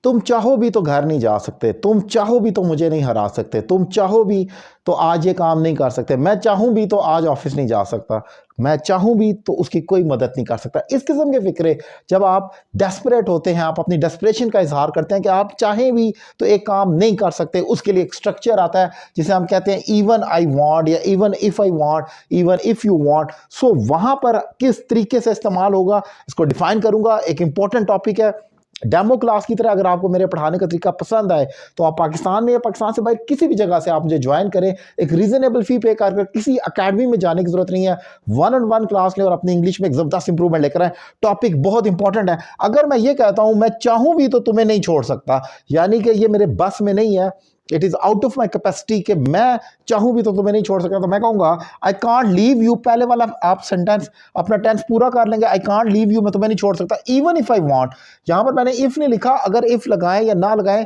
तुम चाहो भी तो घर नहीं जा सकते, तुम चाहो भी तो मुझे नहीं हरा सकते, तुम चाहो भी तो आज ये काम नहीं कर सकते, मैं चाहूँ भी तो आज ऑफिस नहीं जा सकता, मैं चाहूँ भी तो उसकी कोई मदद नहीं कर सकता। इस किस्म के फिक्रे जब आप डेस्परेट होते हैं, आप अपनी डेस्परेशन का इजहार करते हैं कि आप चाहें भी तो एक काम नहीं कर सकते, उसके लिए एक स्ट्रक्चर आता है जिसे हम कहते हैं इवन आई वांट या even if I want, even if you want. So वहां पर किस तरीके से इस्तेमाल होगा इसको डिफाइन करूंगा। एक इंपॉर्टेंट टॉपिक है डेमो क्लास की तरह। अगर आपको मेरे पढ़ाने का तरीका पसंद आए तो आप पाकिस्तान में या पाकिस्तान से बाहर किसी भी जगह से आप मुझे ज्वाइन करें, एक रीजनेबल फी पे कर, किसी अकेडमी में जाने की जरूरत नहीं है, 1-on-1 क्लास लें और अपनी इंग्लिश में एक जबरदस्त इंप्रूवमेंट लेकर आए। टॉपिक बहुत इंपॉर्टेंट है। अगर मैं ये कहता हूं मैं चाहूं भी तो तुम्हें नहीं छोड़ सकता, यानी कि ये मेरे बस में नहीं है, it is out of my capacity कि मैं चाहूं भी तो तुम्हें नहीं छोड़ सकता, तो मैं कहूंगा आई कांट लीव यू। पहले वाला आप सेंटेंस अपना टेंस पूरा कर लेंगे, आई कांट लीव यू, मैं तुम्हें नहीं छोड़ सकता, इवन इफ आई वांट। यहां पर मैंने इफ नहीं लिखा, अगर इफ लगाएं या ना लगाएं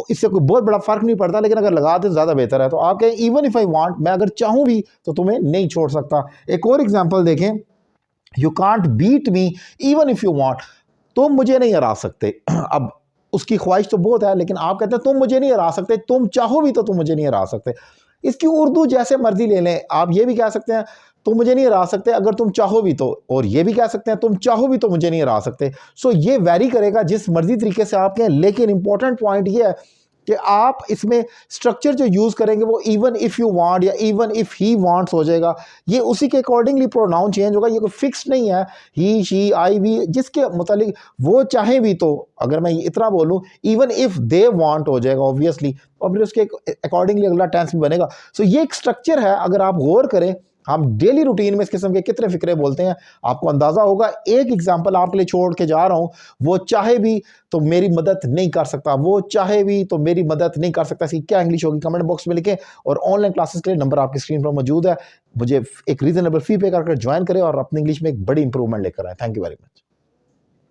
इससे कोई बहुत बड़ा फर्क नहीं पड़ता, लेकिन अगर लगा दें ज्यादा बेहतर है। तो आप कहें इवन इफ आई वांट, मैं अगर चाहूं भी तो तुम्हें नहीं छोड़ सकता। एक और एग्जाम्पल देखें, you can't beat me even if you want, तुम मुझे नहीं हरा सकते। अब उसकी ख्वाहिश तो बहुत है, लेकिन आप कहते हैं तुम मुझे नहीं हरा सकते, तुम चाहो भी तो तुम मुझे नहीं हरा सकते। इसकी उर्दू जैसे मर्जी ले लें, आप ये भी कह सकते हैं तुम मुझे नहीं हरा सकते अगर तुम चाहो भी तो, और ये भी कह सकते हैं तुम चाहो भी तो मुझे नहीं हरा सकते। सो ये वैरी करेगा जिस मर्जी तरीके से आप कहें, लेकिन इंपॉर्टेंट पॉइंट ये है कि आप इसमें स्ट्रक्चर जो यूज करेंगे वो इवन इफ यू वांट या इवन इफ ही वांट्स हो जाएगा। ये उसी के अकॉर्डिंगली प्रोनाउन चेंज होगा, ये कोई फिक्स नहीं है ही शी आई वी, जिसके मुतालिक वो चाहे भी तो, अगर मैं इतना बोलूं इवन इफ दे वांट हो जाएगा ऑब्वियसली, और फिर उसके अकॉर्डिंगली अगला टेंस भी बनेगा। सो ये एक स्ट्रक्चर है। अगर आप गौर करें हम डेली रूटीन में इस किस्म के कितने फिक्रे बोलते हैं, आपको अंदाजा होगा। एक एग्जांपल आपके लिए छोड़ के जा रहा हूं, वो चाहे भी तो मेरी मदद नहीं कर सकता, वो चाहे भी तो मेरी मदद नहीं कर सकता। इसकी क्या इंग्लिश होगी कमेंट बॉक्स में लिखें, और ऑनलाइन क्लासेस के लिए नंबर आपकी स्क्रीन पर मौजूद है। मुझे एक रीजनेबल फी पे करके ज्वाइन करें और अपनी इंग्लिश में एक बड़ी इंप्रूवमेंट लेकर आए। Thank you very much.